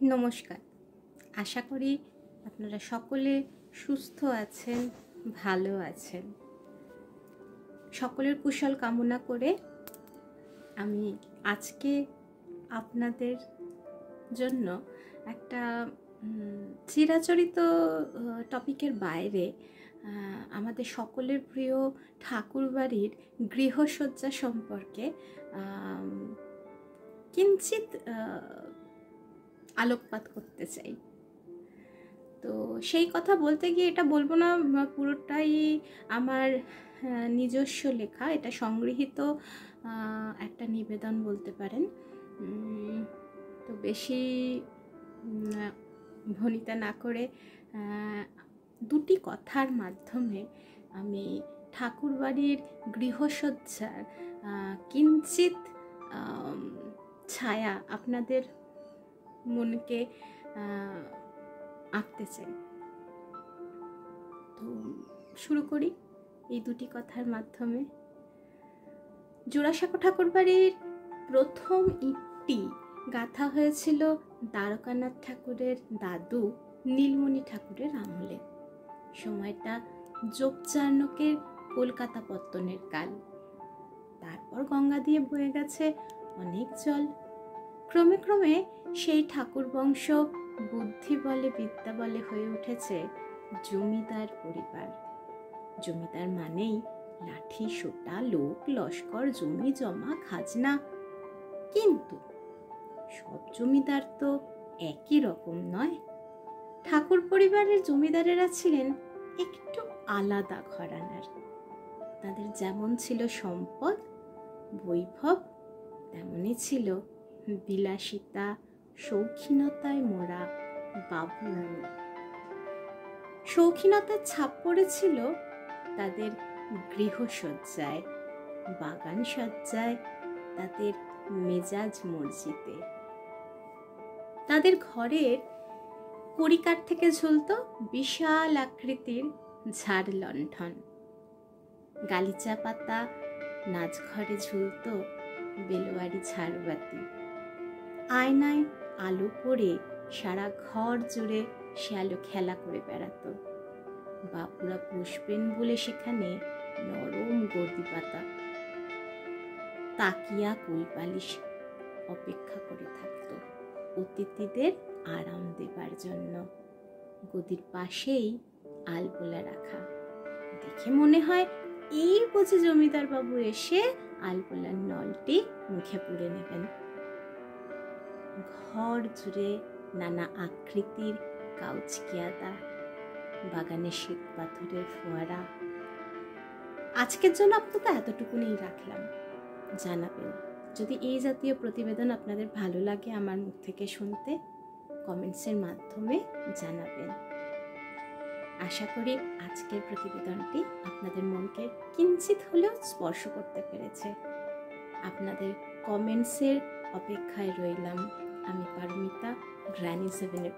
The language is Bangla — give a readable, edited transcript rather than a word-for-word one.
নমস্কার। আশা করি আপনারা সকলে সুস্থ আছেন, ভালো আছেন। সকলের কুশল কামনা করে আমি আজকে আপনাদের জন্য একটা চিরাচরিত টপিকের বাইরে আমাদের সকলের প্রিয় ঠাকুরবাড়ির গৃহসজ্জা সম্পর্কে কিঞ্চিত আলোকপাত করতে চাই। তো সেই কথা বলতে গিয়ে এটা বলবো না পুরোটাই আমার নিজস্ব লেখা, এটা সংগৃহীত একটা নিবেদন বলতে পারেন। তো বেশি ভনিতা না করে দুটি কথার মাধ্যমে আমি ঠাকুরবাড়ির গৃহসজ্জার কিঞ্চিত ছায়া আপনাদের মনকে আঁকতে চাই। তো শুরু করি এই দুটি কথার মাধ্যমে। জোড়াসাঁকো ঠাকুরবাড়ির প্রথম ইটটি গাঁথা হয়েছিল দ্বারকানাথ ঠাকুরের দাদু নীলমণি ঠাকুরের আমলে। সময়টা যোগচার্ণকের কলকাতা পত্তনের কাল। তারপর গঙ্গা দিয়ে বয়ে গেছে অনেক জল। ক্রমে ক্রমে সেই ঠাকুর বংশ বুদ্ধি বলে বিদ্যা বলে হয়ে উঠেছে জমিদার পরিবার। জমিদার মানেই লাঠি সোটা, লোক লস্কর, জমি জমা, খাজনা। কিন্তু সব জমিদার তো একই রকম নয়। ঠাকুর পরিবারের জমিদারেরা ছিলেন একটু আলাদা ঘরানার। তাদের যেমন ছিল সম্পদ, বৈভব, তেমনই ছিল বিলাসিতা, শৌখিনতায় মোড়া বাবুরানি। শৌখিনতার ছাপ পড়েছিল তাদের গৃহসজ্জায়, বাগান সজ্জায়, তাদের মেজাজ মর্জিতে। তাদের ঘরের কড়িকাঠ থেকে ঝুলত বিশাল আকৃতির ঝাড় লণ্ঠন। গালিচা পাতা নাচঘরে ঝুলত বেলোয়ারি ঝাড়বাতি। আয়নায় আলো পড়ে সারা ঘর জুড়ে সে আলো খেলা করে বেড়াত। বাপুরা বসবেন বলে সেখানে নরম গদি পাতা, তাকিয়া কুলপালিশ অপেক্ষা করে থাকত অতিথিদের আরাম দেবার জন্য। গদির পাশেই আলপোলা রাখা। দেখে মনে হয় এই বুঝি জমিদার বাবু এসে আলপোলার নলটি মুখে পুরে নেবেন। ঘর জুড়ে নানা আকৃতির কাউচকিয়াদা, বাগানে শ্বেত পাথরের ফোয়ারা। আজকের জন্য আপাতত এতটুকুনি রাখলাম। জানাবেন যদি এই জাতীয় প্রতিবেদন আপনাদের ভালো লাগে আমার মুখ থেকে শুনতে, কমেন্টসের মাধ্যমে জানাবেন। আশা করি আজকের প্রতিবেদনটি আপনাদের মনকে কিঞ্চিত হলেও স্পর্শ করতে পেরেছে। আপনাদের কমেন্টসের অপেক্ষায় রইলাম। আমি পারমিতা, গ্র্যানি 7-এর